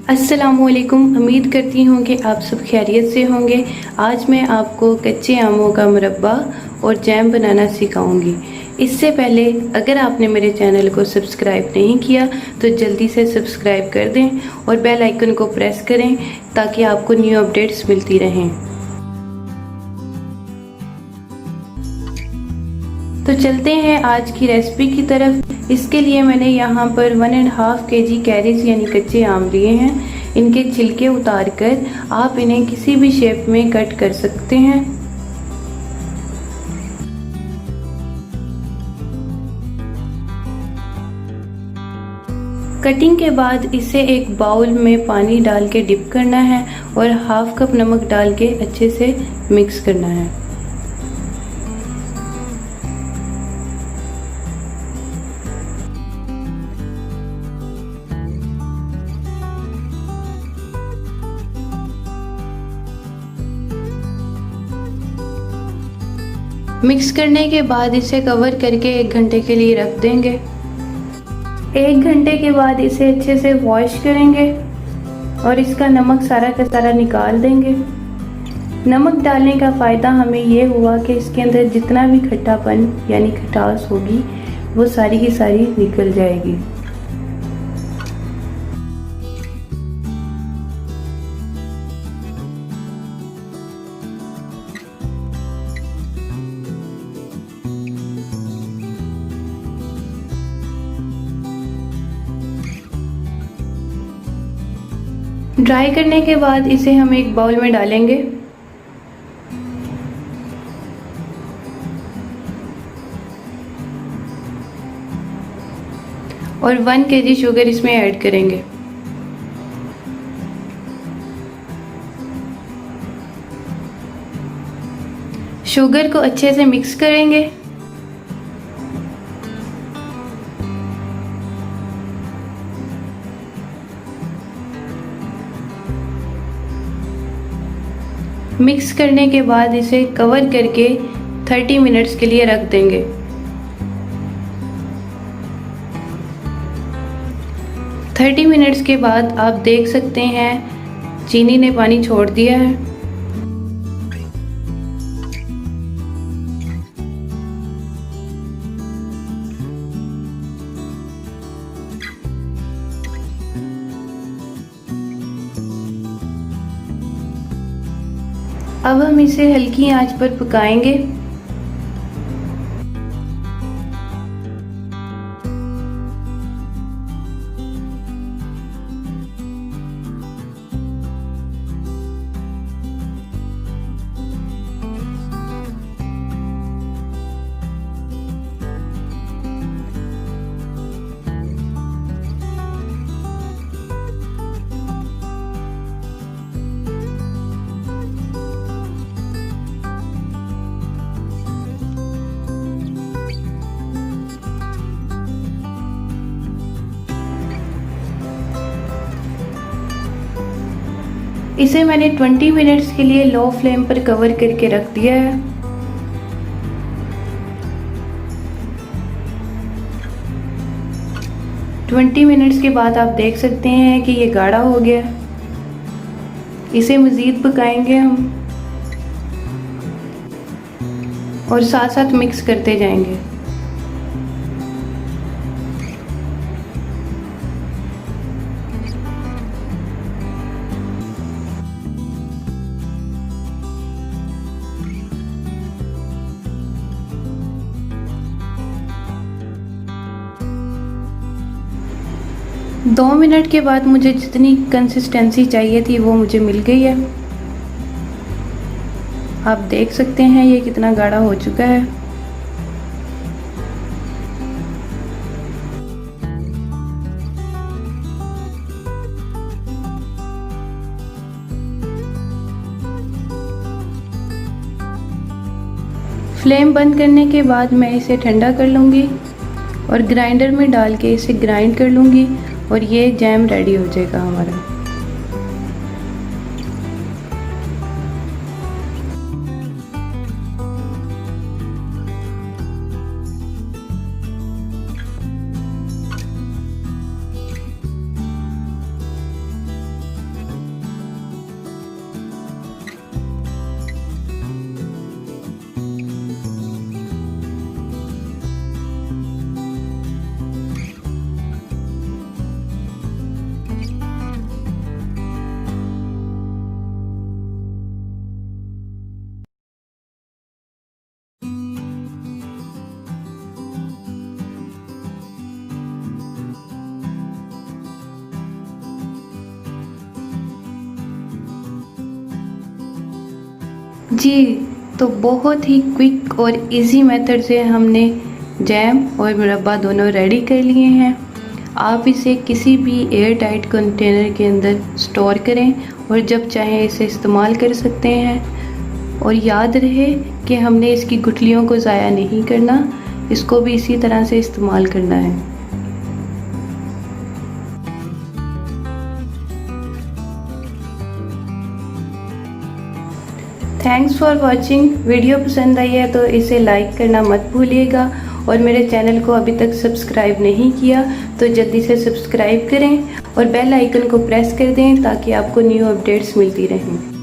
अस्सलामुअलैकुम। उम्मीद करती हूँ कि आप सब खैरियत से होंगे। आज मैं आपको कच्चे आमों का मुरब्बा और जैम बनाना सिखाऊंगी। इससे पहले अगर आपने मेरे चैनल को सब्सक्राइब नहीं किया तो जल्दी से सब्सक्राइब कर दें और बेल आइकन को प्रेस करें ताकि आपको न्यू अपडेट्स मिलती रहें। तो चलते हैं आज की रेसिपी की तरफ। इसके लिए मैंने यहाँ पर 1.5 kg कैरीज यानी कच्चे आम लिए हैं। इनके छिलके उतार कर आप इन्हें किसी भी शेप में कट कर सकते हैं। कटिंग के बाद इसे एक बाउल में पानी डाल के डिप करना है और हाफ कप नमक डाल के अच्छे से मिक्स करना है। मिक्स करने के बाद इसे कवर करके 1 घंटे के लिए रख देंगे। 1 घंटे के बाद इसे अच्छे से वॉश करेंगे और इसका नमक सारा का सारा निकाल देंगे। नमक डालने का फ़ायदा हमें ये हुआ कि इसके अंदर जितना भी खट्टापन यानी खटास होगी वो सारी की सारी निकल जाएगी। ड्राई करने के बाद इसे हम एक बाउल में डालेंगे और 1 kg शुगर इसमें ऐड करेंगे। शुगर को अच्छे से मिक्स करेंगे। मिक्स करने के बाद इसे कवर करके 30 मिनट्स के लिए रख देंगे। थर्टी मिनट्स के बाद आप देख सकते हैं चीनी ने पानी छोड़ दिया है। अब हम इसे हल्की आंच पर पकाएंगे। इसे मैंने 20 मिनट्स के लिए लो फ्लेम पर कवर करके रख दिया है। ट्वेंटी मिनट्स के बाद आप देख सकते हैं कि ये गाढ़ा हो गया। इसे मज़ीद पकाएंगे हम और साथ साथ मिक्स करते जाएंगे। दो मिनट के बाद मुझे जितनी कंसिस्टेंसी चाहिए थी वो मुझे मिल गई है। आप देख सकते हैं ये कितना गाढ़ा हो चुका है। फ्लेम बंद करने के बाद मैं इसे ठंडा कर लूँगी और ग्राइंडर में डाल के इसे ग्राइंड कर लूँगी और ये जैम रेडी हो जाएगा हमारा। जी, तो बहुत ही क्विक और इजी मेथड से हमने जैम और मुरब्बा दोनों रेडी कर लिए हैं। आप इसे किसी भी एयर टाइट कंटेनर के अंदर स्टोर करें और जब चाहें इसे इस्तेमाल कर सकते हैं। और याद रहे कि हमने इसकी गुठलियों को ज़ाया नहीं करना, इसको भी इसी तरह से इस्तेमाल करना है। Thanks for watching. वीडियो पसंद आई है तो इसे लाइक करना मत भूलिएगा और मेरे चैनल को अभी तक सब्सक्राइब नहीं किया तो जल्दी से सब्सक्राइब करें और बेल आइकन को प्रेस कर दें ताकि आपको न्यू अपडेट्स मिलती रहें।